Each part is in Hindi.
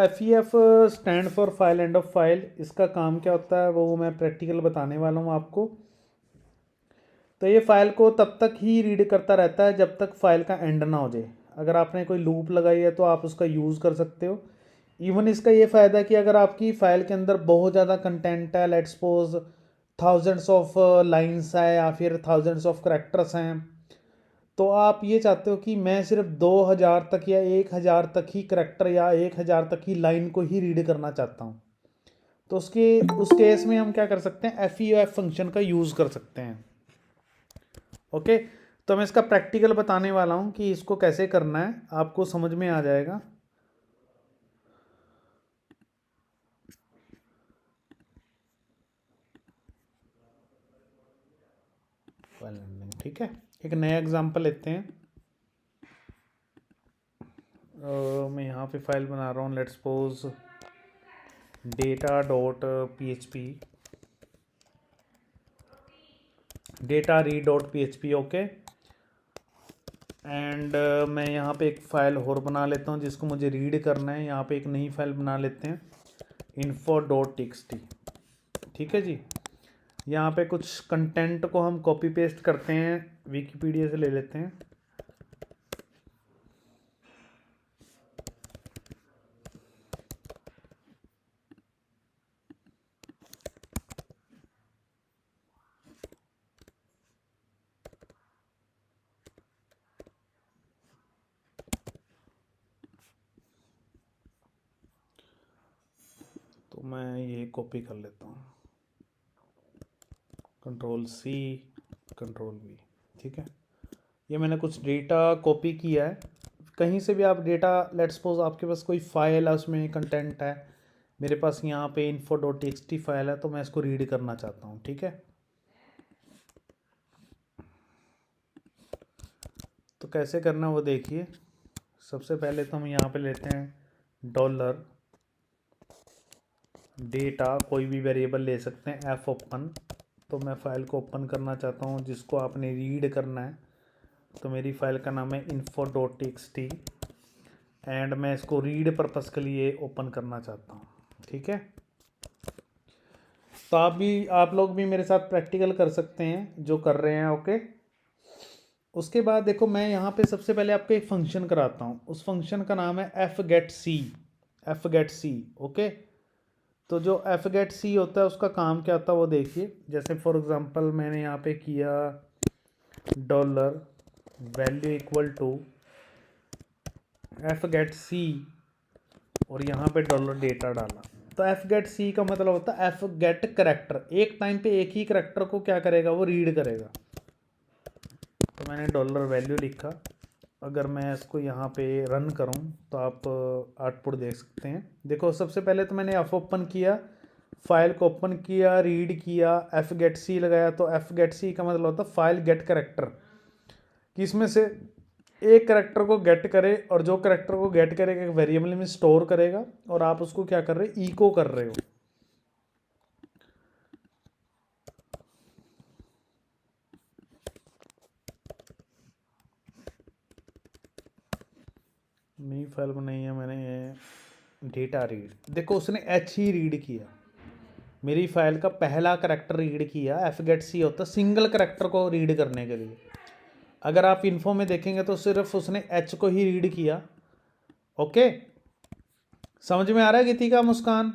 F E F stand for file end of file, इसका काम क्या होता है वो मैं प्रैक्टिकल बताने वाला हूँ आपको। तो ये फाइल को तब तक ही रीड करता रहता है जब तक फाइल का एंड ना हो जाए। अगर आपने कोई लूप लगाई है तो आप उसका यूज़ कर सकते हो। इवन इसका ये फ़ायदा है कि अगर आपकी फ़ाइल के अंदर बहुत ज़्यादा कंटेंट है, let's suppose thousands of lines है या फिर थाउजेंड्स ऑफ करेक्टर्स हैं, तो आप ये चाहते हो कि मैं सिर्फ 2000 तक या 1000 तक ही करेक्टर या 1000 तक ही लाइन को ही रीड करना चाहता हूँ, तो उस केस में हम क्या कर सकते हैं, एफ ई एफ फंक्शन का यूज़ कर सकते हैं। ओके, तो मैं इसका प्रैक्टिकल बताने वाला हूँ कि इसको कैसे करना है, आपको समझ में आ जाएगा। ठीक है, एक नया एग्जांपल लेते हैं। मैं यहाँ पे फाइल बना रहा हूँ, let's suppose data.php, data read.php। Okay, and मैं यहाँ पे एक फ़ाइल और बना लेता हूँ जिसको मुझे रीड करना है। यहाँ पे एक नई फाइल बना लेते हैं, info.txt। ठीक है जी, यहाँ पे कुछ कंटेंट को हम कॉपी पेस्ट करते हैं, विकीपीडिया से ले लेते हैं। तो मैं ये कॉपी कर लेता हूँ, Ctrl+C Ctrl+V। ठीक है, ये मैंने कुछ डेटा कॉपी किया है। कहीं से भी आप डेटा, लेट्स सपोज आपके पास कोई फाइल है, उसमें कंटेंट है, मेरे पास यहाँ पे info.txt फाइल है, तो मैं इसको रीड करना चाहता हूँ। ठीक है, तो कैसे करना वो देखिए। सबसे पहले तो हम यहाँ पे लेते हैं डॉलर डेटा, कोई भी वेरिएबल ले सकते हैं, एफ ओपन। तो मैं फ़ाइल को ओपन करना चाहता हूँ जिसको आपने रीड करना है, तो मेरी फ़ाइल का नाम है info.txt एंड मैं इसको रीड पर्पस के लिए ओपन करना चाहता हूँ। ठीक है, तो आप लोग भी मेरे साथ प्रैक्टिकल कर सकते हैं जो कर रहे हैं। ओके, उसके बाद देखो मैं यहाँ पे सबसे पहले आपको एक फंक्शन कराता हूँ, उस फंक्शन का नाम है एफ गेट सी। ओके, तो जो एफ गेट सी होता है उसका काम क्या होता है वो देखिए। जैसे फॉर एग्जांपल मैंने यहाँ पे किया dollar value equal to F get C और यहाँ पे डॉलर डेटा डाला, तो एफ गेट सी का मतलब होता है एफ गेट करेक्टर। एक टाइम पे एक ही करेक्टर को क्या करेगा, वो रीड करेगा। तो मैंने डॉलर वैल्यू लिखा। अगर मैं इसको यहाँ पे रन करूँ तो आप आउटपुट देख सकते हैं। देखो सबसे पहले तो मैंने एफ ओपन किया, फाइल को ओपन किया, रीड किया, एफ गेट सी लगाया। तो एफ गेट सी का मतलब होता है फाइल गेट करेक्टर, कि इसमें से एक करेक्टर को गेट करे और जो करेक्टर को गेट करेगा एक वेरिएबल में स्टोर करेगा, और आप उसको क्या कर रहे हो, इको कर रहे हो। नई फाइल बनाई है मैंने, ये डेटा रीड। देखो उसने एच ही रीड किया, मेरी फाइल का पहला करेक्टर रीड किया। एफ गेट सी होता है सिंगल करेक्टर को रीड करने के लिए। अगर आप इन्फो में देखेंगे तो सिर्फ उसने एच को ही रीड किया। ओके, समझ में आ रहा है गीतिका, मुस्कान?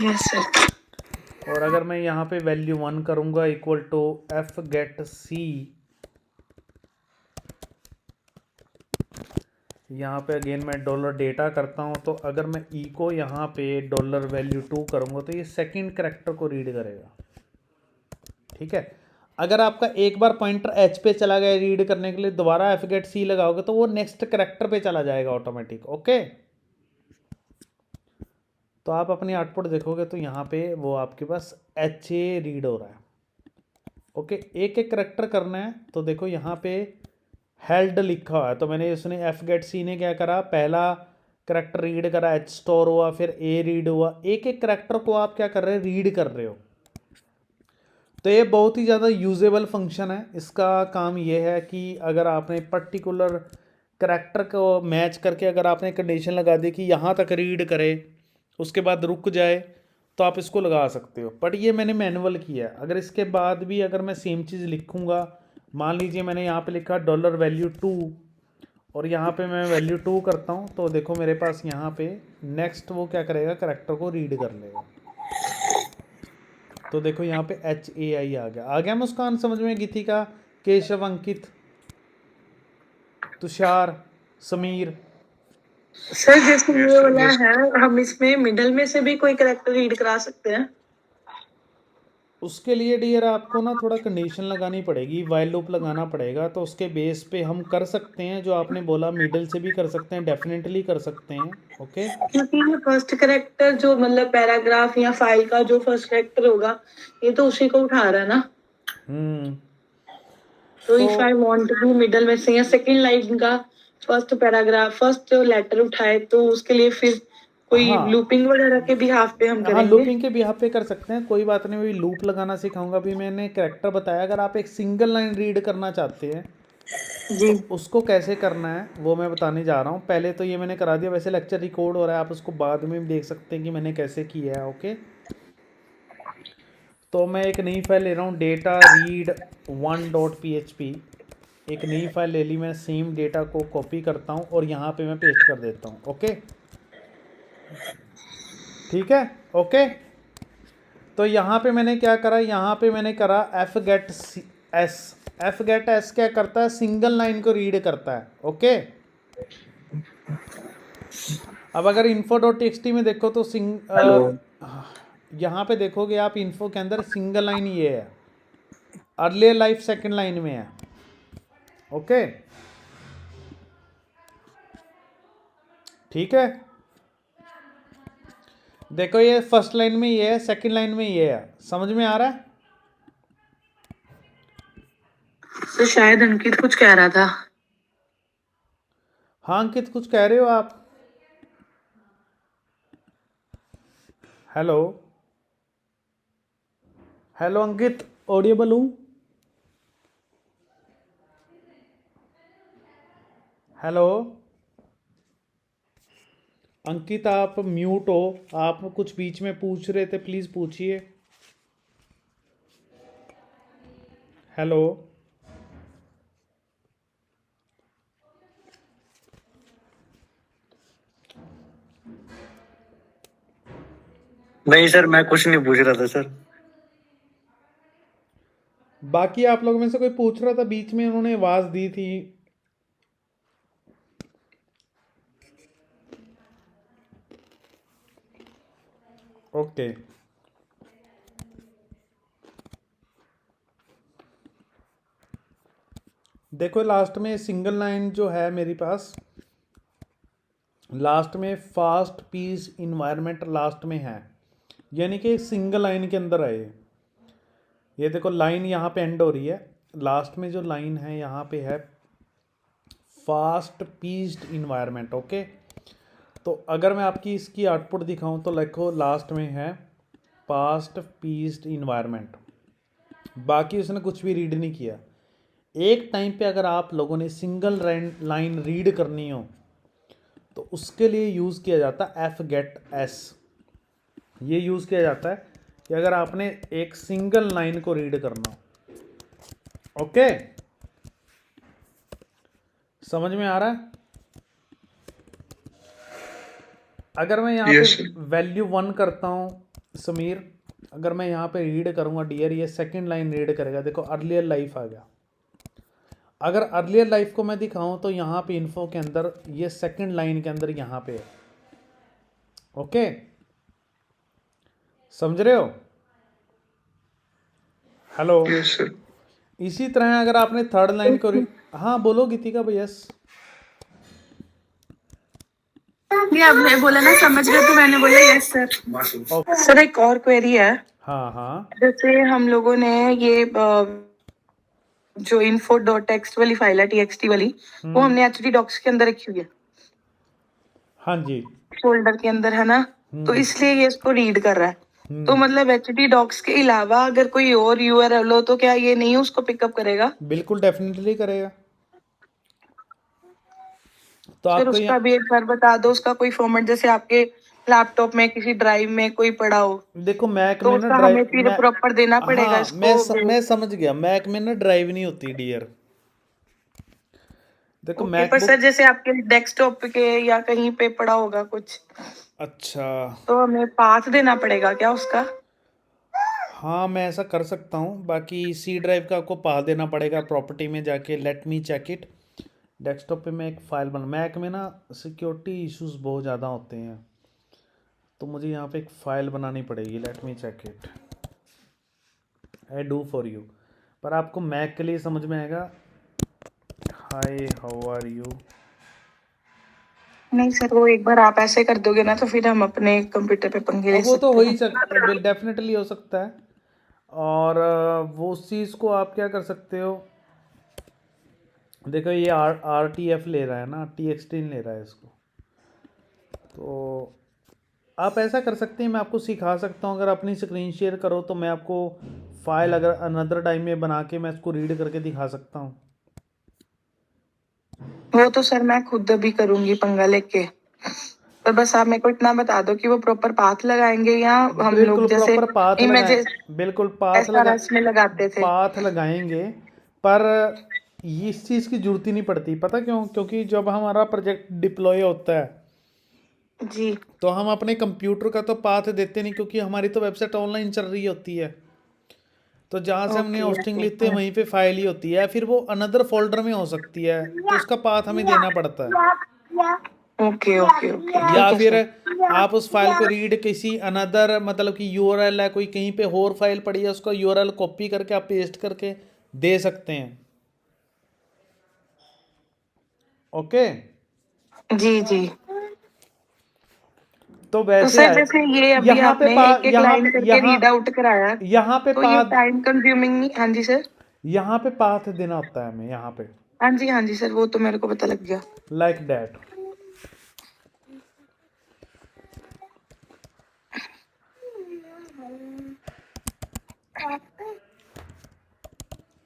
Yes sir. और अगर मैं यहाँ पे वैल्यू 1 करूँगा इक्वल टू एफ गेट सी, यहाँ पे अगेन मैं डॉलर डेटा करता हूँ, तो अगर मैं ई को यहाँ पे डॉलर वैल्यू 2 करूँगा तो ये सेकंड करेक्टर को रीड करेगा। ठीक है, अगर आपका एक बार पॉइंटर एच पे चला गया रीड करने के लिए, दोबारा एफ गेट सी लगाओगे तो वो नेक्स्ट करेक्टर पे चला जाएगा ऑटोमेटिक। ओके, तो आप अपनी आउटपुट देखोगे तो यहाँ पे वो आपके पास एच ए रीड हो रहा है। ओके, एक एक करेक्टर करना है। तो देखो यहाँ पे हेल्ड लिखा हुआ है, तो मैंने उसने एफ गेट सी ने क्या करा, पहला करेक्टर रीड करा, एच स्टोर हुआ, फिर ए रीड हुआ। एक एक करेक्टर को आप क्या कर रहे हैं, रीड कर रहे हो। तो ये बहुत ही ज़्यादा यूजेबल फंक्शन है। इसका काम ये है कि अगर आपने पर्टिकुलर करैक्टर को मैच करके अगर आपने कंडीशन लगा दी कि यहाँ तक रीड करे उसके बाद रुक जाए, तो आप इसको लगा सकते हो। बट ये मैंने मैनुअल किया है। अगर इसके बाद भी अगर मैं सेम चीज़ लिखूँगा, मान लीजिए मैंने यहाँ पे लिखा $2 और यहाँ पे मैं वैल्यू 2 करता हूँ, तो देखो मेरे पास यहाँ पे नेक्स्ट वो क्या करेगा, करैक्टर को रीड कर लेगा। तो देखो यहाँ पे HAI आ गया मुस्कान समझ में, गीतिका, केशव, अंकित, तुषार, समीर। सर जैसे ये वाला है, हम इसमें मिडल में से भी कोई कैरेक्टर रीड करा सकते हैं? उसके लिए डियर आपको ना थोड़ा कंडीशन लगानी पड़ेगी, वाइल लूप लगाना पड़ेगा, तो उसके बेस पे हम कर सकते हैं। जो आपने बोला मिडल से भी कर सकते हैं, डेफिनेटली कर सकते हैं। ओके, क्योंकि ये फर्स्ट कैरेक्टर जो मतलब पैराग्राफ या फाइल का जो फर्स्ट कैरेक्टर होगा, ये तो उसी को उठा रहा है ना। तो if I want to be middle में से या सेकंड लाइन का फर्स्ट पैराग्राफ, फर्स्ट लेटर उठाए, तो उसके लिए फिर कोई लूपिंग वगैरह के बिहाफ पे हम हाँ, करेंगे। लूपिंग के बिहाफ पे कर सकते हैं, कोई बात नहीं। मैं लूप लगाना सिखाऊंगा। अभी मैंने कैरेक्टर बताया, अगर आप एक सिंगल लाइन रीड करना चाहते हैं जी, तो उसको कैसे करना है वो मैं बताने जा रहा हूँ। पहले तो ये मैंने करा दिया, वैसे लेक्चर रिकॉर्ड हो रहा है, आप उसको बाद में भी देख सकते हैं कि मैंने कैसे किया है। ओके, तो मैं एक नई फाइल ले रहा हूँ, डेटा रीड 1.php। एक नई फाइल ले ली, मैं सेम डेटा को कॉपी करता हूँ और यहाँ पे मैं पेस्ट कर देता हूँ। ओके, ठीक है। ओके, तो यहाँ पे मैंने क्या करा, यहाँ पे मैंने करा एफ गेट एस क्या करता है, सिंगल लाइन को रीड करता है। ओके, अब अगर info.txt में देखो तो यहाँ पे देखोगे आप, इन्फो के अंदर सिंगल लाइन ये है, अर्लियर लाइफ सेकंड लाइन में है। ओके, ठीक है। देखो ये फर्स्ट लाइन में ये है, सेकंड लाइन में ये है, समझ में आ रहा है? तो शायद अंकित कुछ कह रहा था। हाँ अंकित, कुछ कह रहे हो आप? हेलो हेलो अंकित, ऑडियबल हूँ? हेलो अंकित, आप म्यूट हो, आप कुछ बीच में पूछ रहे थे, प्लीज़ पूछिए। हेलो नहीं सर, मैं कुछ नहीं पूछ रहा था सर। बाकी आप लोगों में से कोई पूछ रहा था, बीच में उन्होंने आवाज़ दी थी। ओके, देखो लास्ट में सिंगल लाइन जो है मेरे पास, लास्ट में फास्ट पीस इन्वायरमेंट लास्ट में है, यानी कि सिंगल लाइन के अंदर है ये देखो लाइन यहाँ पे एंड हो रही है, लास्ट में जो लाइन है यहाँ पे है फास्ट पीस्ड इन्वायरमेंट। ओके, तो अगर मैं आपकी इसकी आउटपुट दिखाऊं तो लिखो लास्ट में है फास्ट पीस्ड इन्वायरमेंट, बाकी उसने कुछ भी रीड नहीं किया। एक टाइम पे अगर आप लोगों ने सिंगल लाइन रीड करनी हो तो उसके लिए यूज़ किया जाता है एफ गेट एस। ये यूज़ किया जाता है कि अगर आपने एक सिंगल लाइन को रीड करना हो। ओके, समझ में आ रहा है? अगर मैं यहाँ पे वैल्यू 1 करता हूँ समीर, अगर मैं यहाँ पे रीड करूँगा डियर, ये सेकंड लाइन रीड करेगा, देखो अर्लियर लाइफ आ गया। अगर अर्लियर लाइफ को मैं दिखाऊं तो यहाँ पे इन्फो के अंदर ये सेकंड लाइन के अंदर यहाँ पे है। ओके, समझ रहे हो? हेलो इसी तरह अगर आपने थर्ड लाइन को हाँ बोलो गीतिका भैया। ये आपने बोला ना समझ गए, तो मैंने बोला यस सर। सर एक और क्वेरी है। हाँ हाँ, जैसे हम लोगों ने ये जो info डॉट टेक्स्ट वाली फाइल है, txt वाली, वो हमने एचडी डॉक्स के अंदर रखी हुई है। हाँ जी, फोल्डर के अंदर है ना, तो इसलिए ये इसको रीड कर रहा है। तो मतलब एचडी डॉक्स के अलावा अगर कोई और यूआरएल हो तो क्या ये नहीं उसको पिकअप करेगा? बिल्कुल डेफिनेटली करेगा। तो सर आपको उसका यहाँ भी एक बार बता दो, उसका कोई फॉर्मेट जैसे आपके लैपटॉप में किसी ड्राइव में कोई पड़ा हो, देखो मैक तो में ना उसका हमें ड्राइव फिर मैं प्रॉपर देना पड़ेगा हाँ इसको वो। मैं समझ गया, मैक में ना ड्राइव नहीं होती डियर। देखो ओके, पर सर मैकबुक जैसे आपके डेस्कटॉप के या कहीं पे पड़ा होगा कुछ, अच्छा तो हमें पाथ देना पड़ेगा क्या उसका? हाँ मैं ऐसा कर सकता हूँ, बाकी सी ड्राइव का आपको पा देना पड़ेगा प्रॉपर्टी में जाके। Let me check it. Desktop पे मैं एक फ़ाइल बना, मैक में ना सिक्योरिटी इश्यूज बहुत ज़्यादा होते हैं, तो मुझे यहाँ पे एक फ़ाइल बनानी पड़ेगी। Let me check it, I do for you. पर आपको मैक के लिए समझ में आएगा। Hi how are you. नहीं सर, वो एक बार आप ऐसे कर दोगे ना तो फिर हम अपने कंप्यूटर पे पंगे ले अब वो तो सकते हो ही हैं। सकता, डेफिनेटली हो सकता है। और वो उस चीज़ को आप क्या कर सकते हो, देखो ये आर टी एफ ले रहा है ना, टी एक्स टी ले रहा है इसको। तो आप ऐसा कर सकते हैं, मैं आपको सिखा सकता हूँ। अगर अपनी स्क्रीन शेयर करो तो मैं आपको फाइल अगर अनदर टाइम में बना के मैं इसको रीड करके दिखा सकता हूँ। वो तो सर मैं खुद अभी करूंगी पंगा लेके, पर बस आप मेरे को इतना बता दो कि वो प्रॉपर पाथ लगाएंगे या हम बिल्कुल लोग जैसे प्रॉपर पाथ लगाए, इमेजेस बिल्कुल पाथ लगा, एसआरएस में लगाते थे। पाथ लगाएंगे। पर ये इस चीज़ की जरूरत ही नहीं पड़ती, पता क्यों? क्योंकि जब हमारा प्रोजेक्ट डिप्लॉय होता है जी। तो हम अपने कंप्यूटर का तो पाथ देते नहीं, क्योंकि हमारी तो वेबसाइट ऑनलाइन चल रही होती है। तो जहाँ से हमने ओके होस्टिंग ओके। ली थी वहीं पे फाइल ही होती है, फिर वो अनदर फोल्डर में हो सकती है, तो उसका पाथ हमें देना पड़ता है। ओके ओके ओके, या ठीक है फिर सर। आप उस फाइल को रीड किसी अनदर, मतलब कि यूआरएल है कोई कहीं पे और फाइल पड़ी है, उसका यूआरएल कॉपी करके आप पेस्ट करके दे सकते हैं। ओके, जी जी। तो तो वैसे सर आए। जैसे ये अभी आपने एक एक लाइन करके रीड आउट कराया, यहाँ पे तो ये पाथ टाइम कंज्यूमिंग नहीं? हाँ जी सर। यहाँ पे पाथ देना होता है हमें यहाँ पे, हाँ जी सर, वो तो मेरे को पता लग गया। Like that.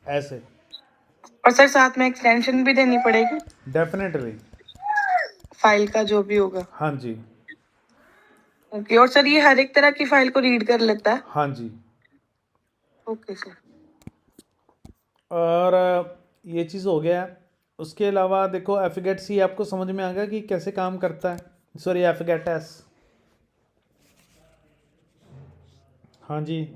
ऐसे और सर साथ में एक्सटेंशन भी देनी पड़ेगी डेफिनेटली। फाइल का जो भी होगा? हाँ जी, ओके, और सर ये हर एक तरह की फाइल को रीड कर लेता है? हाँ जी। Okay sir. और ये चीज़ हो गया है। उसके अलावा देखो एफिगेट सी आपको समझ में आ गया कि कैसे काम करता है, सॉरी एफिगेट एस। हाँ जी,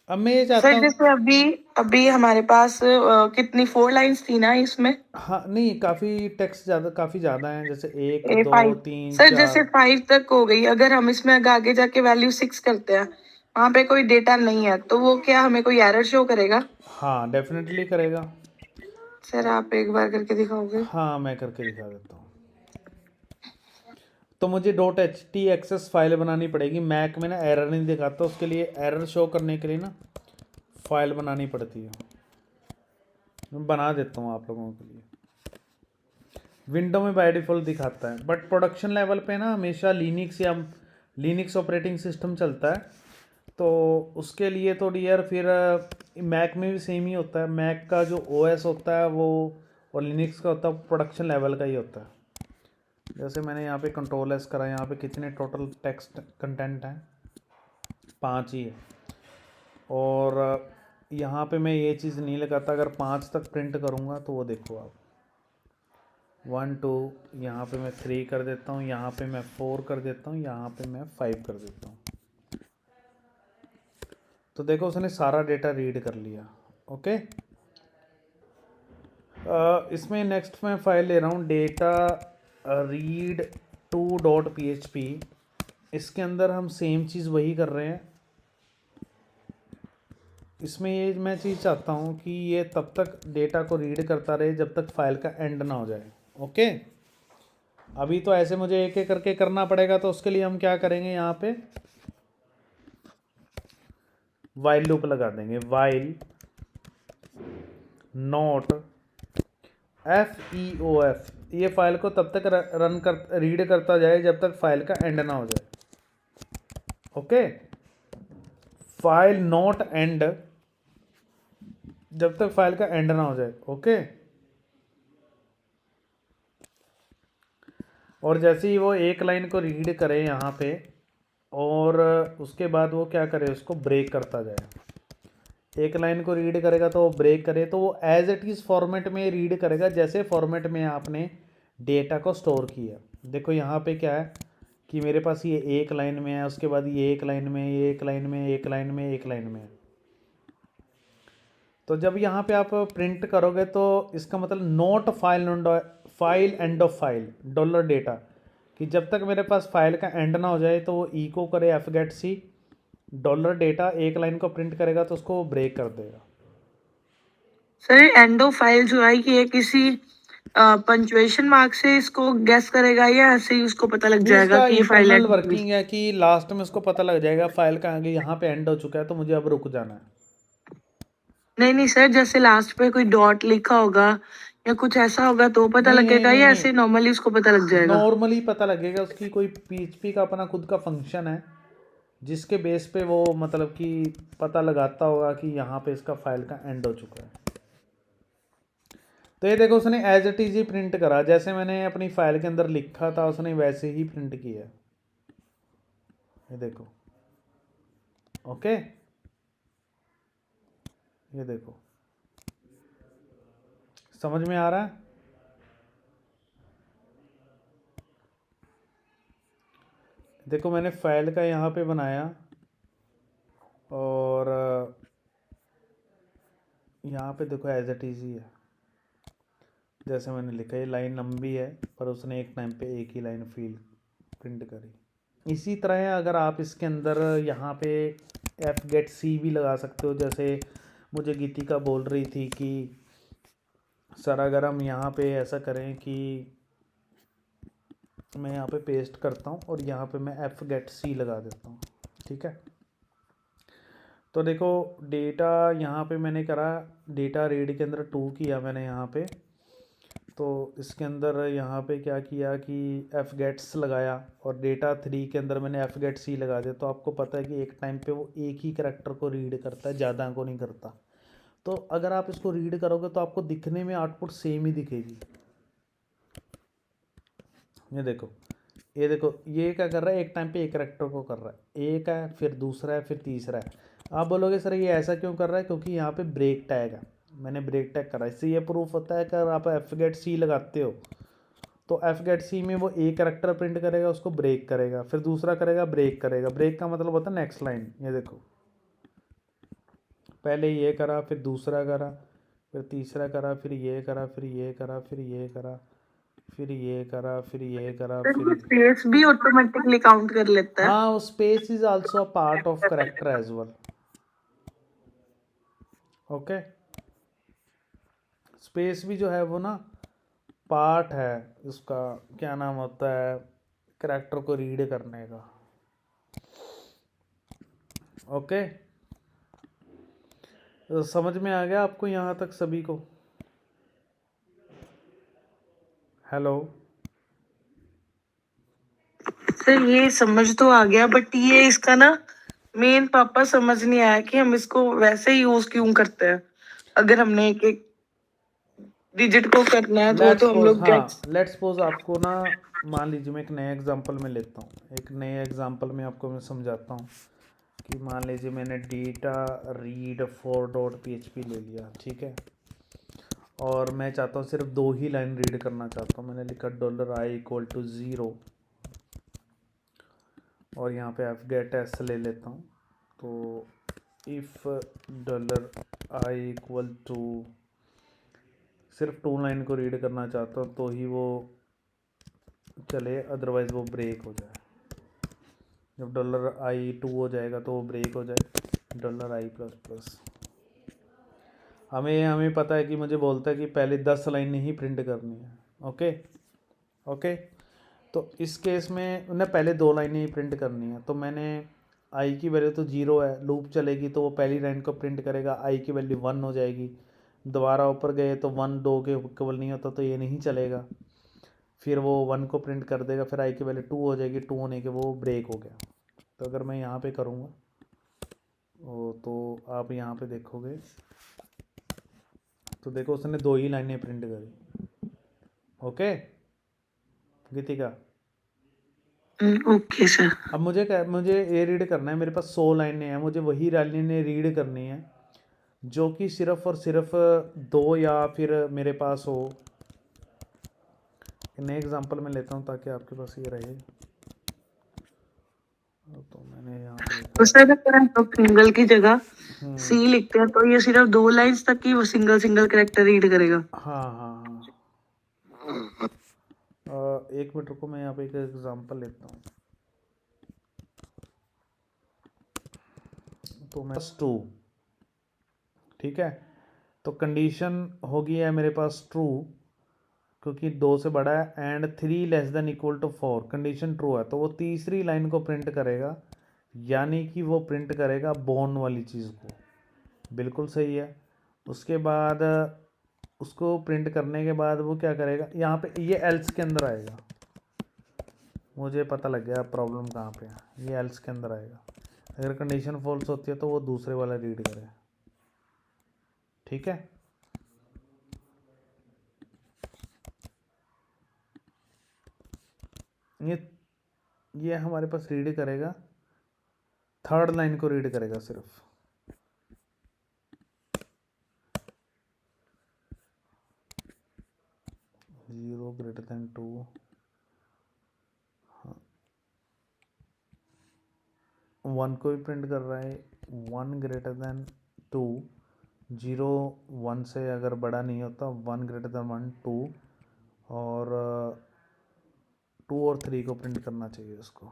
अब मैं ये चाहता सर हूँ। जैसे अभी अभी हमारे पास कितनी 4 लाइंस थी ना इसमें? हाँ नहीं, काफ़ी टेक्स्ट ज़्यादा, काफ़ी ज़्यादा है, जैसे एक ए दो फाइव। तीन सर जैसे चार। 5 तक हो गई, अगर हम इसमें आगे जाके वैल्यू 6 करते हैं, वहां पे कोई डेटा नहीं है, तो वो क्या हमें कोई एरर शो करेगा? हाँ डेफिनेटली करेगा। सर आप एक बार करके दिखाओगे? हाँ मैं करके दिखा देता हूँ। तो मुझे dot H T access file बनानी पड़ेगी। मैक में ना एरर नहीं दिखाता, उसके लिए एरर शो करने के लिए ना फाइल बनानी पड़ती है। मैं बना देता हूँ आप लोगों के लिए। विंडो में बाय डिफ़ॉल्ट दिखाता है, बट प्रोडक्शन लेवल पे ना हमेशा लिनक्स या लिनक्स ऑपरेटिंग सिस्टम चलता है, तो उसके लिए तो डियर फिर मैक में भी सेम ही होता है। मैक का जो ओएस होता है वो और लिनक्स का होता है प्रोडक्शन लेवल का ही होता है। जैसे मैंने यहाँ पे कंट्रोल एस करा, यहाँ पे कितने टोटल टेक्स्ट कंटेंट हैं, 5 ही है। और यहाँ पे मैं ये चीज़ नहीं लगाता, अगर 5 तक प्रिंट करूँगा तो वो देखो आप 1 2, यहाँ पे मैं 3 कर देता हूँ, यहाँ पे मैं 4 कर देता हूँ, यहाँ पे मैं 5 कर देता हूँ। तो देखो उसने सारा डेटा रीड कर लिया। ओके, इसमें नेक्स्ट मैं फाइल ले रहा हूँ डेटा रीड 2.php। इसके अंदर हम सेम चीज़ वही कर रहे हैं। इसमें ये मैं चीज़ चाहता हूँ कि ये तब तक डेटा को रीड करता रहे जब तक फाइल का एंड ना हो जाए। ओके, अभी तो ऐसे मुझे एक एक करके करना पड़ेगा, तो उसके लिए हम क्या करेंगे, यहाँ पे वाइल लूप लगा देंगे। वाइल नॉट FEOF, ये फाइल को तब तक रन कर रीड करता जाए जब तक फाइल का एंड ना हो जाए। ओके, फाइल नॉट एंड, जब तक फाइल का एंड ना हो जाए। ओके, और जैसे ही वो एक लाइन को रीड करे यहाँ पे, और उसके बाद वो क्या करे, उसको ब्रेक करता जाए। एक लाइन को रीड करेगा तो वो ब्रेक करे, तो वो एज इट इज़ फॉर्मेट में रीड करेगा जैसे फॉर्मेट में आपने डेटा को स्टोर किया। देखो यहाँ पे क्या है कि मेरे पास ये एक लाइन में है, उसके बाद ये एक लाइन में, ये एक लाइन में, एक लाइन में, एक लाइन में है। तो जब यहाँ पे आप प्रिंट करोगे तो इसका मतलब note file end of file dollar data, कि जब तक मेरे पास फाइल का एंड ना हो जाए तो वो इको करे एफ गेट सी डॉलर डेटा, एक लाइन को प्रिंट करेगा तो उसको ब्रेक कर देगा। सर एंड ऑफ फाइल जो है ये किसी पंचुएशन मार्क से इसको गेस करेगा या ऐसे ही उसको पता लग नहीं, जाएगा इसका कि ये फाइल इंटरनल एंड? वर्किंग है कि लास्ट में उसको पता लग जाएगा फाइल का आगे यहाँ पे एंड हो चुका है तो मुझे अब रुक जाना है। नहीं नहीं सर, जैसे लास्ट पे कोई डॉट लिखा होगा या कुछ ऐसा होगा तो पता नहीं नहीं लगेगा, नहीं या नहीं, ऐसे नॉर्मली उसको पता लग जाएगा? नॉर्मली पता लगेगा। उसकी कोई पीएचपी का अपना खुद का फंक्शन है जिसके बेस पे वो मतलब कि पता लगाता होगा कि यहाँ पे इसका फाइल का एंड हो चुका है। तो ये देखो उसने एज इट इज ही प्रिंट करा, जैसे मैंने अपनी फाइल के अंदर लिखा था उसने वैसे ही प्रिंट किया। ये देखो, ओके, ये देखो, समझ में आ रहा है? देखो मैंने फाइल का यहाँ पे बनाया और यहाँ पे देखो एज इट इज ही है जैसे मैंने लिखा। ये लाइन लंबी है पर उसने एक टाइम पे एक ही लाइन फील प्रिंट करी। इसी तरह अगर आप इसके अंदर यहाँ पे एफ गेट सी भी लगा सकते हो, जैसे मुझे गीतिका बोल रही थी कि सर अगर हम यहाँ पे ऐसा करें कि मैं यहाँ पे पेस्ट करता हूँ और यहाँ पे मैं एफ गेट सी लगा देता हूँ, ठीक है। तो देखो डेटा यहाँ पे मैंने करा, डेटा रीड के अंदर 2 किया मैंने यहाँ पे, तो इसके अंदर यहाँ पे क्या किया कि एफ गेट्स लगाया और डेटा 3 के अंदर मैंने एफ गेट सी लगा दिया। तो आपको पता है कि एक टाइम पे वो एक ही करैक्टर को रीड करता है, ज़्यादा को नहीं करता। तो अगर आप इसको रीड करोगे तो आपको दिखने में आउटपुट सेम ही दिखेगी। ये देखो, ये देखो, ये क्या कर रहा है, एक टाइम पे एक करैक्टर को कर रहा है, एक है फिर दूसरा है फिर तीसरा है। आप बोलोगे सर ये ऐसा क्यों कर रहा है, क्योंकि यहाँ पे ब्रेक टैग है, मैंने ब्रेक टैग करा। इससे ये प्रूफ होता है कि अगर आप एफ गेट सी लगाते हो तो एफ गेट सी में वो एक करैक्टर प्रिंट करेगा, उसको ब्रेक करेगा, फिर दूसरा करेगा, ब्रेक करेगा। ब्रेक का मतलब होता है नेक्स्ट लाइन। ये देखो पहले ये करा, फिर दूसरा करा, फिर तीसरा करा, फिर ये करा, फिर ये करा, फिर ये करा, फिर ये करा, फिर ये करा, सर वो फिर स्पेस भी ऑटोमेटिकली काउंट कर लेता है? हाँ, space is also a part of character as well. Okay, space भी जो है वो ना पार्ट है इसका, क्या नाम होता है, करेक्टर को रीड करने का। ओके, तो समझ में आ गया आपको यहाँ तक सभी को? हेलो, सर ये समझ तो आ गया, बट ये इसका ना मेन पापा समझ नहीं आया कि हम इसको वैसे यूज क्यों करते हैं। अगर हमने एक एक डिजिट को करना है तो वो लेट्स तो हम सपोज, लोग हाँ लेट्स सपोज आपको ना, मान लीजिए मैं एक नया एग्जांपल में लेता हूँ, एक नए एग्जांपल में आपको मैं समझाता हूँ कि मान लीजिए मैंने डेटा रीड 4.php ले लिया, ठीक है, और मैं चाहता हूँ सिर्फ 2 ही लाइन रीड करना चाहता हूँ। मैंने लिखा $i=0 और यहाँ पे एफ गेट एस ले लेता हूँ। तो इफ़ $i सिर्फ 2 लाइन को रीड करना चाहता हूँ तो ही वो चले, अदरवाइज़ वो ब्रेक हो जाए। जब $i2 हो जाएगा तो वो ब्रेक हो जाए $i++। हमें पता है कि मुझे बोलता है कि पहले 10 लाइनें ही प्रिंट करनी है। ओके ओके, तो इस केस में उन्हें पहले 2 लाइनें ही प्रिंट करनी है। तो मैंने आई की वैल्यू तो 0 है, लूप चलेगी तो वो पहली लाइन को प्रिंट करेगा, आई की वैल्यू 1 हो जाएगी। दोबारा ऊपर गए तो 1 2 के इक्वल नहीं होता तो ये नहीं चलेगा, फिर वो 1 को प्रिंट कर देगा, फिर आई की वैल्यू 2 हो जाएगी, 2 होने के वो ब्रेक हो गया। तो अगर मैं यहाँ पे करूँगा तो आप यहाँ पे देखोगे तो देखो उसने 2 ही लाइनें प्रिंट करी। ओके गीतिका, ओके सर। अब मुझे ये रीड करना है, मेरे पास 100 लाइनें हैं, मुझे वही लाइनें रीड करनी है जो कि सिर्फ और सिर्फ 2 या फिर मेरे पास हो। नए एग्जांपल में लेता हूँ ताकि आपके पास ये रहे। तो मैंने यहाँ पे तो लिखा सर अगर हम लोग सिंगल की जगह है सी लिखते हैं तो ये सिर्फ 2 लाइंस तक ही वो सिंगल सिंगल कैरेक्टर रीड करेगा। हाँ हाँ हाँ। एक मिनट रुको, मैं यहाँ पे एक एग्जांपल लेता हूँ। तो मैं 2, ठीक है, तो कंडीशन होगी है मेरे पास ट्रू, क्योंकि 2 से बड़ा है, and 3 less than equal to 4, condition true है, तो वो तीसरी लाइन को प्रिंट करेगा, यानी कि वो प्रिंट करेगा बोर्न वाली चीज़ को। बिल्कुल सही है। उसके बाद उसको प्रिंट करने के बाद वो क्या करेगा, यहाँ पे ये एल्स के अंदर आएगा। मुझे पता लग गया प्रॉब्लम कहाँ पे है, ये एल्स के अंदर आएगा। अगर कंडीशन फॉल्स होती है तो वो दूसरे वाला रीड करे, ठीक है। ये ये हमारे पास रीड करेगा, थर्ड लाइन को रीड करेगा सिर्फ। जीरो ग्रेटर देन 2, हाँ, 1 को भी प्रिंट कर रहा है, 1 ग्रेटर देन 2, 0 1 से अगर बड़ा नहीं होता, 1 ग्रेटर देन 1 2, और 2 और 3 को प्रिंट करना चाहिए उसको।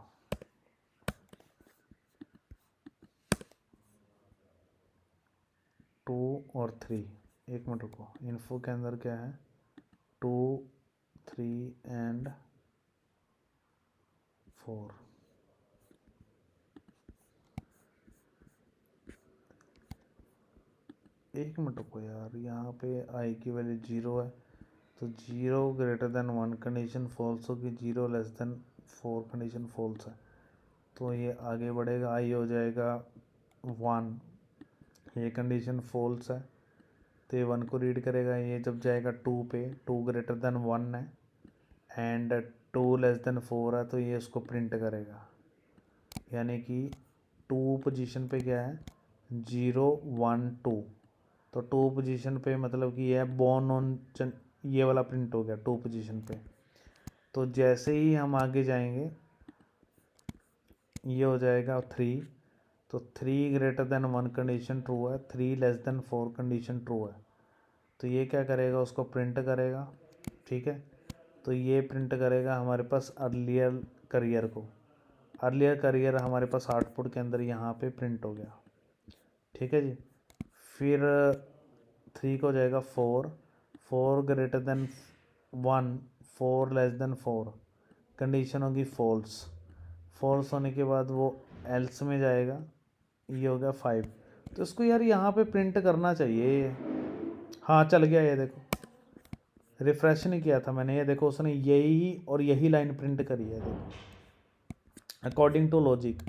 टू और 3, एक मिनट रुको, इन्फो के अंदर क्या है, 2 3 एंड 4। एक मिनट रुको यार, यहाँ पे आई की वैल्यू 0 है, तो 0 ग्रेटर देन 1 कंडीशन फॉल्स होगी, 0 लेस देन 4 कंडीशन फॉल्स है, तो ये आगे बढ़ेगा, आई हो जाएगा 1, ये कंडीशन फॉल्स है, तो ये 1 को रीड करेगा। ये जब जाएगा 2 पे, 2 ग्रेटर देन 1 है एंड 2 लेस देन 4 है, तो ये उसको प्रिंट करेगा, यानी कि 2 पोजीशन पे क्या है, 0 1 2, तो 2 पोजीशन पे मतलब कि यह बोर्न ऑन, ये वाला प्रिंट हो गया 2 पोजीशन पे। तो जैसे ही हम आगे जाएंगे ये हो जाएगा 3, तो 3 ग्रेटर देन 1 कंडीशन ट्रू है, 3 लेस देन 4 कंडीशन ट्रू है, तो ये क्या करेगा, उसको प्रिंट करेगा, ठीक है। तो ये प्रिंट करेगा हमारे पास अर्लियर करियर को, अर्लियर करियर हमारे पास आउटपुट के अंदर यहाँ पे प्रिंट हो गया, ठीक है जी। फिर 3 को जाएगा 4, 4 greater than 1, 4 less than 4, condition होगी फॉल्स, फॉल्स होने के बाद वो एल्स में जाएगा, ये हो गया 5, तो इसको यार यहाँ पे प्रिंट करना चाहिए ये। हाँ चल गया, ये देखो, रिफ्रेश नहीं किया था मैंने, ये देखो उसने यही और यही लाइन प्रिंट करी है, देखो अकॉर्डिंग टू लॉजिक।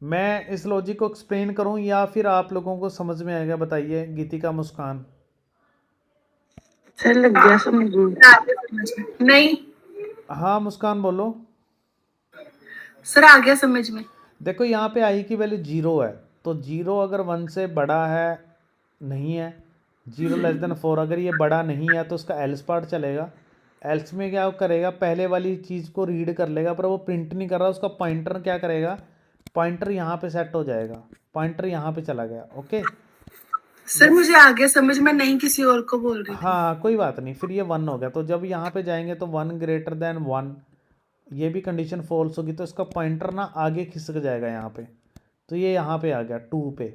मैं इस लॉजिक को एक्सप्लेन करूं या फिर आप लोगों को समझ में आएगा, बताइए गीतिका, मुस्कान। सर लग गया समझ नहीं। हाँ मुस्कान बोलो। सर आ गया समझ में। देखो यहाँ पे आई की वैल्यू 0 है, तो 0 अगर 1 से बड़ा है नहीं है, 0 लेस देन 4, अगर ये बड़ा नहीं है तो उसका एल्स पार्ट चलेगा। एल्स में क्या करेगा, पहले वाली चीज़ को रीड कर लेगा, पर वो प्रिंट नहीं कर रहा, उसका पॉइंटर क्या करेगा, पॉइंटर यहाँ पे सेट हो जाएगा, पॉइंटर यहाँ पे चला गया, ओके। सर मुझे आ गया समझ में, नहीं किसी और को बोल रही थी। हाँ कोई बात नहीं, फिर ये 1 हो गया, तो जब यहाँ पे जाएंगे तो 1 ग्रेटर देन 1, ये भी कंडीशन फॉल्स होगी, तो इसका पॉइंटर ना आगे खिसक जाएगा यहाँ पे, तो ये यहाँ पे आ गया 2 पे।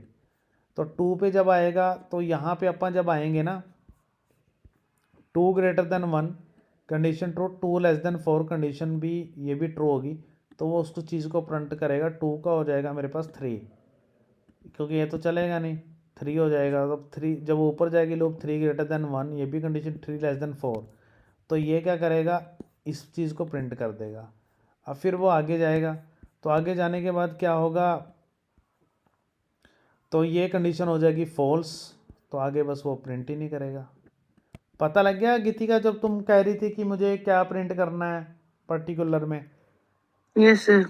तो 2 पे जब आएगा तो यहाँ पे अपन जब आएंगे ना, 2 greater than 1 condition true, 2 less than 4 condition भी, ये भी ट्रू होगी, तो वो उसको चीज़ को प्रिंट करेगा, 2 का हो जाएगा मेरे पास 3, क्योंकि ये तो चलेगा नहीं, 3 हो जाएगा, तो 3 जब ऊपर जाएगी लूप, 3 ग्रेटर देन 1, ये भी कंडीशन 3 लेस देन 4, तो ये क्या करेगा, इस चीज़ को प्रिंट कर देगा। अब फिर वो आगे जाएगा, तो आगे जाने के बाद क्या होगा, तो ये कंडीशन हो जाएगी फॉल्स, तो आगे बस वो प्रिंट ही नहीं करेगा। पता लग गया गीतिका, जब तुम कह रही थी कि मुझे क्या प्रिंट करना है पर्टिकुलर में, यस सर।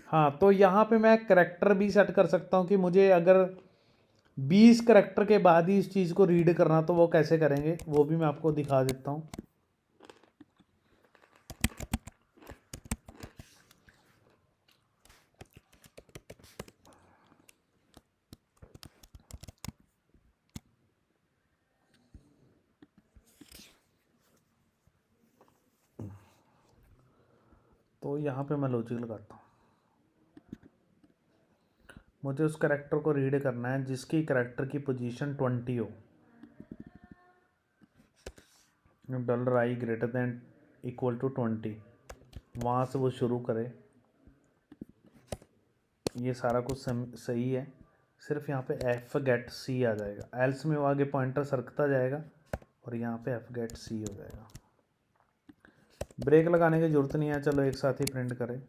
हाँ, तो यहाँ पे मैं करेक्टर भी सेट कर सकता हूँ कि मुझे अगर 20 करेक्टर के बाद ही इस चीज़ को रीड करना, तो वो कैसे करेंगे वो भी मैं आपको दिखा देता हूँ। तो यहाँ पे मैं लॉजिक लगाता हूँ। मुझे उस करेक्टर को रीड करना है जिसकी करेक्टर की पोजीशन 20 हो, $i greater than equal to 20, वहाँ से वो शुरू करे। ये सारा कुछ सही है, सिर्फ यहाँ पे एफ गेट सी आ जाएगा, एल्स में वो आगे पॉइंटर सरकता जाएगा और यहाँ पे एफ गेट सी हो जाएगा। ब्रेक लगाने की ज़रूरत नहीं है, चलो एक साथ ही प्रिंट करें।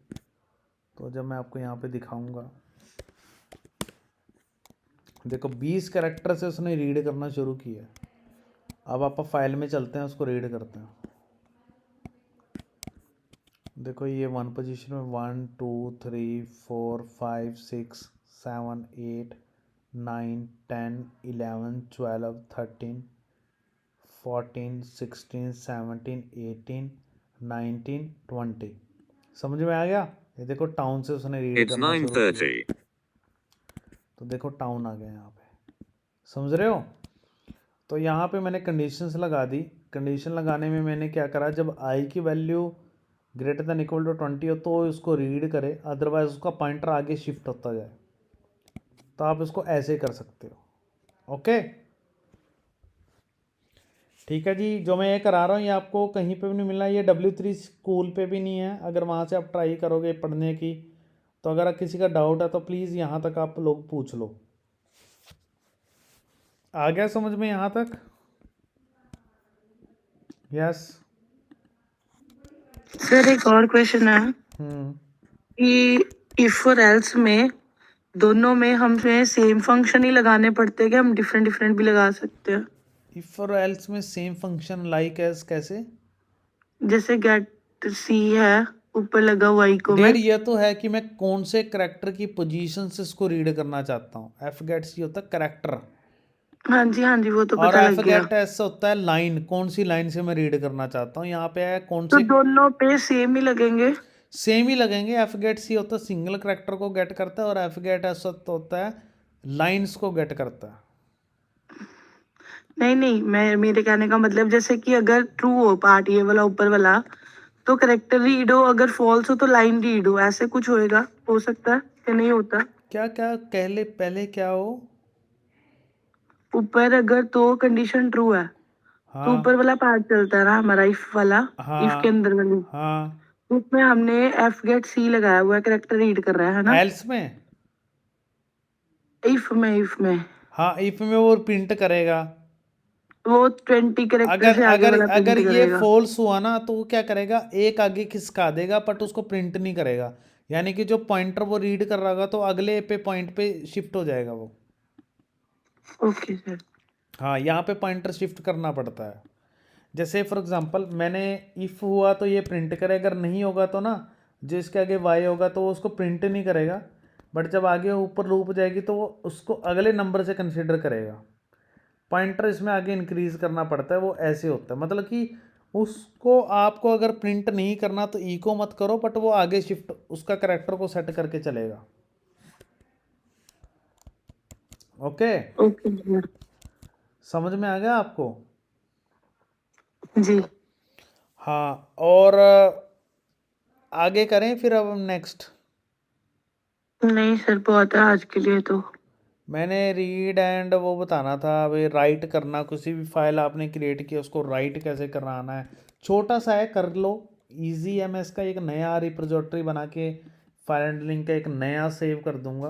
तो जब मैं आपको यहाँ पे दिखाऊंगा, देखो 20 कैरेक्टर से उसने रीड करना शुरू किया। अब आप फाइल में चलते हैं, उसको रीड करते हैं। देखो ये 1 पोजीशन में 1 2 3 4 5 6 7 8 9 10 11 12 13 14 16 17 18 19 20। समझ में आ गया? ये देखो टाउन से उसने रीड It's करना शुरू किया, 9:30. तो देखो टाउन आ गया यहाँ पे। समझ रहे हो? तो यहाँ पे मैंने कंडीशंस लगा दी। कंडीशन लगाने में मैंने क्या करा, जब आई की value greater than equal to 20 हो तो उसको रीड करे, अदरवाइज उसका पॉइंटर आगे शिफ्ट होता जाए। तो आप इसको ऐसे कर सकते हो। ओके, ठीक है जी। जो मैं ये करा रहा हूँ ये आपको कहीं पे भी नहीं मिलना, ये W3 स्कूल पे भी नहीं है। अगर वहाँ से आप ट्राई करोगे पढ़ने की, तो अगर किसी का डाउट है तो प्लीज़ यहाँ तक आप लोग पूछ लो। आ गया समझ में यहाँ तक? यस। सर एक और क्वेश्चन है हम्म, कि इफ और एल्स में दोनों में हमें सेम फंक्शन ही लगाने पड़ते हैं कि हम डिफरेंट डिफरेंट भी लगा सकते हैं? इफ और एल्स में सेम फंक्शन लाइक एज कैसे? जैसे गेट सी है ऊपर लगा हुआ इको में। डेर ये तो है कि मैं कौन से करेक्टर की पोजीशन से इसको रीड करना चाहता हूँ। एफ गेट सी होता है करेक्टर, हाँ जी वो तो और पता एफ लग गया। गेट एस होता है लाइन, कौन सी लाइन से मैं रीड करना चाहता हूँ। यहाँ पे है कौन तो से, दोनों पे सेम ही लगेंगे? सेम ही लगेंगे। एफ गेट सी होता है सिंगल करेक्टर को गेट करता है, और एफ गेट एस होता है लाइन्स को गेट करता है। नहीं मैं मेरे कहने का मतलब जैसे कि अगर ट्रू हो पार्ट ये वाला ऊपर वाला तो करेक्टर रीड हो, अगर फॉल्स हो तो लाइन रीड हो, ऐसे कुछ होएगा? हो सकता है कि नहीं होता? क्या क्या पहले पहले क्या हो? ऊपर अगर तो कंडीशन ट्रू है तो ऊपर हाँ वाला पार्ट चलता है ना हमारा, इफ वाला, इफ के हाँ अंदर वाली, हाँ। उसमें हमने एफ गेट सी लगाया हुआ है, करेक्टर रीड कर रहा है ना? एल्स में, इफ में हाँ इफ में वो प्रिंट करेगा। वो 20 करेक्टर अगर से आगे अगर वाला अगर प्रिंट ये करेगा। फॉल्स हुआ ना, तो वो क्या करेगा, एक आगे खिसका देगा बट उसको प्रिंट नहीं करेगा। यानी कि जो पॉइंटर वो रीड कर रहा होगा तो अगले पे पॉइंट पे शिफ्ट हो जाएगा वो। Okay sir. हाँ, यहाँ पे पॉइंटर शिफ्ट करना पड़ता है। जैसे फॉर एग्जांपल मैंने इफ़ हुआ तो ये प्रिंट करे, अगर नहीं होगा तो ना जो इसके आगे वाई होगा तो वो उसको प्रिंट नहीं करेगा, बट जब आगे ऊपर लूप जाएगी तो वो उसको अगले नंबर से कंसिडर करेगा। पॉइंटर इसमें आगे इंक्रीज करना पड़ता है, वो ऐसे होता है। मतलब कि उसको आपको अगर प्रिंट नहीं करना तो ई को मत करो, बट वो आगे शिफ्ट उसका करेक्टर को सेट करके चलेगा। Okay, okay sir. समझ में आ गया आपको? जी हाँ, और आगे करें फिर अब नेक्स्ट। नहीं सर, बहुत है आज के लिए तो। मैंने रीड एंड वो बताना था, वे राइट करना, किसी भी फाइल आपने क्रिएट की उसको राइट कैसे कराना है। छोटा सा है, कर लो, इजी है। मैं इसका एक नया रिपोजिटरी बना के फाइल हैंडलिंग का एक नया सेव कर दूंगा।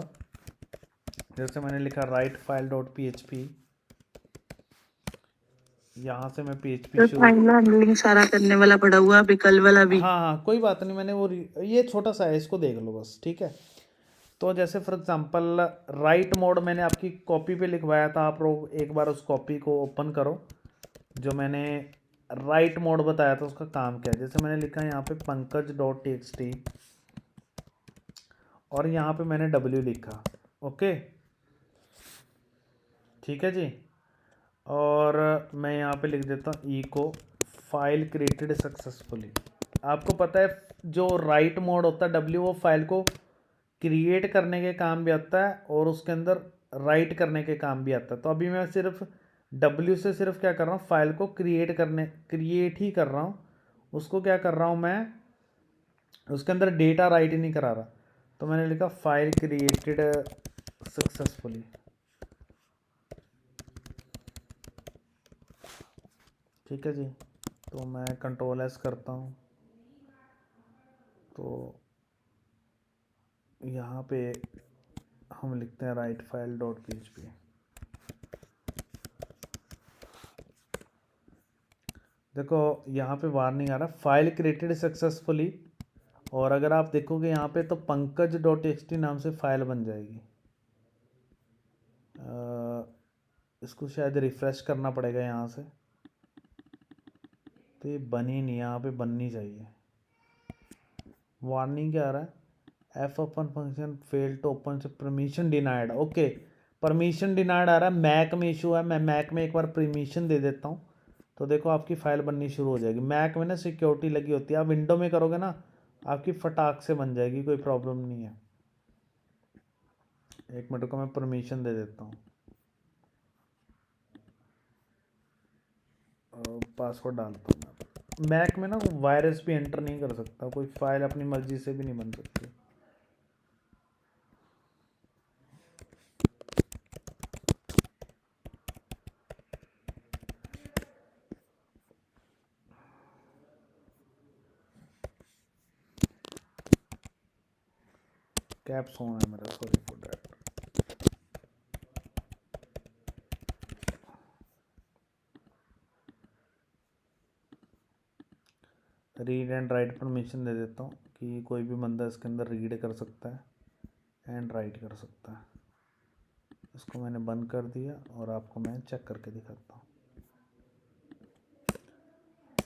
जैसे मैंने लिखा राइट फाइल डॉट PHP, यहाँ से मैं PHP तो शुरू। फाइल हैंडलिंग सारा करने वाला पड़ा हुआ अभी, कल वाला भी। हाँ हाँ कोई बात नहीं, मैंने वो ये छोटा सा है, इसको देख लो बस, ठीक है। तो जैसे फॉर एग्जांपल राइट मोड मैंने आपकी कॉपी पे लिखवाया था, आप लोग एक बार उस कॉपी को ओपन करो जो मैंने राइट मोड बताया था उसका काम क्या है। जैसे मैंने लिखा यहाँ पे pankaj.txt और यहाँ पे मैंने w लिखा, ओके ठीक है जी। और मैं यहाँ पे लिख देता हूँ इको फाइल क्रिएटेड सक्सेसफुली। आपको पता है जो राइट मोड होता है w, वो फाइल को क्रिएट करने के काम भी आता है और उसके अंदर राइट करने के काम भी आता है। तो अभी मैं सिर्फ w से सिर्फ क्या कर रहा हूँ, फाइल को क्रिएट ही कर रहा हूँ। उसको क्या कर रहा हूँ मैं, उसके अंदर डेटा राइट ही नहीं करा रहा। तो मैंने लिखा फाइल क्रिएटेड सक्सेसफुली, ठीक है जी। तो मैं Ctrl+S करता हूँ, तो यहाँ पे हम लिखते हैं राइट फाइल डॉट php। देखो यहाँ पे वार्निंग आ रहा है फाइल क्रिएटेड सक्सेसफुली, और अगर आप देखोगे यहाँ पे तो pankaj.txt नाम से फाइल बन जाएगी। इसको शायद रिफ्रेश करना पड़ेगा यहाँ से, तो ये बनी नहीं, यहाँ पे बननी चाहिए। वार्निंग क्या आ रहा है, F open function fail to open से permission denied, okay permission denied आ रहा है। मैक में इशू है, मैं मैक में एक बार परमिशन दे देता हूँ, तो देखो आपकी फ़ाइल बननी शुरू हो जाएगी। मैक में ना सिक्योरिटी लगी होती है, आप विंडो में करोगे ना आपकी फटाक से बन जाएगी, कोई प्रॉब्लम नहीं है। एक मिनट को मैं परमिशन दे देता हूँ, पासवर्ड डालता हूँ मैं। मैक में ना वायरस भी एंटर नहीं कर सकता, कोई फाइल अपनी मर्जी से भी नहीं बन सकती। कैप्स ऑन है मेरा, sorry for that. Read and write permission दे देता हूँ कि कोई भी बंदा इसके अंदर रीड कर सकता है एंड राइट कर सकता है। इसको मैंने बंद कर दिया और आपको मैं चेक करके दिखाता हूँ।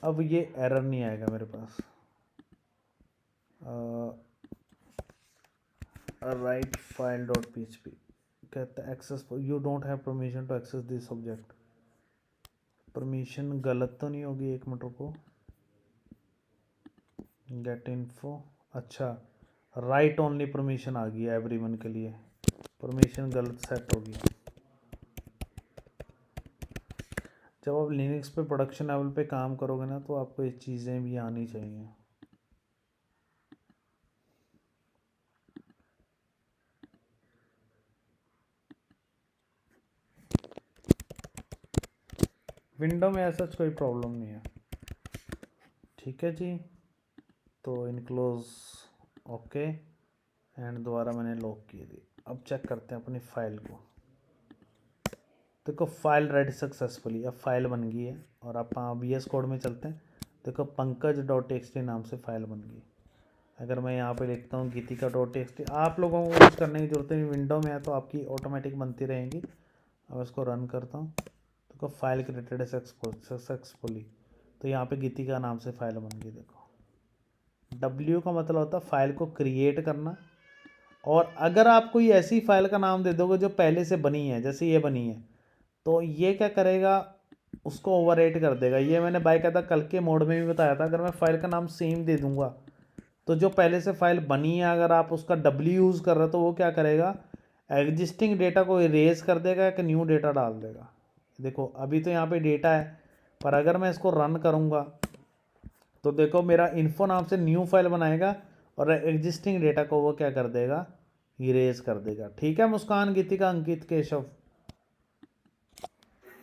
अब ये एरर नहीं आएगा मेरे पास। राइट फाइल डॉट php कहता है access, you don't have permission to access this object. Permission गलत तो नहीं होगी, एक मिनट रुको। गेट इन्फो, अच्छा राइट ओनली परमिशन आ गई है एवरीवन के लिए, परमिशन गलत सेट होगी। जब आप लिनक्स पे प्रोडक्शन लेवल पे काम करोगे ना तो आपको ये चीज़ें भी आनी चाहिए। विंडो में ऐसा कोई प्रॉब्लम नहीं है, ठीक है जी। तो इनक्लोज ओके एंड दोबारा मैंने लॉक की थी। अब चेक करते हैं अपनी फाइल को। देखो फाइल रेडी सक्सेसफुली, अब फाइल बन गई है। और आप VS कोड में चलते हैं, देखो pankaj.txt नाम से फाइल बन गई। अगर मैं यहाँ पे लिखता हूँ geetika.txt, आप लोगों को कुछ करने की जरूरत नहीं, विंडो में है तो आपकी ऑटोमेटिक बनती रहेंगी। अब इसको रन करता हूँ, देखो फाइल क्रिएटेड सक्सेसफुली, तो यहाँ पे गीतिका नाम से फाइल बन गई। देखो W का मतलब होता है फाइल को क्रिएट करना, और अगर आप कोई ऐसी फाइल का नाम दे दोगे जो पहले से बनी है, जैसे ये बनी है, तो ये क्या करेगा, उसको ओवरराइट कर देगा। ये मैंने बाकायदा कल के मोड में भी बताया था। अगर मैं फाइल का नाम सेम दे दूंगा तो जो पहले से फाइल बनी है अगर आप उसका W यूज़ कर रहे हो तो वो क्या करेगा, एग्जिस्टिंग डेटा को इरेज कर देगा, एक न्यू डेटा डाल देगा। देखो अभी तो यहाँ पे डेटा है, पर अगर मैं इसको रन करूँगा तो देखो मेरा इन्फो नाम से न्यू फाइल बनाएगा और एग्जिस्टिंग डेटा को वो क्या कर देगा, इरेज कर देगा। ठीक है मुस्कान, गीतिका, अंकित, केशव?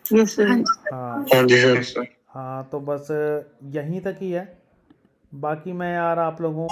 Yes sir. हाँ हाँ जी सर। हाँ, तो बस यहीं तक ही है। बाकी मैं यार आप लोगों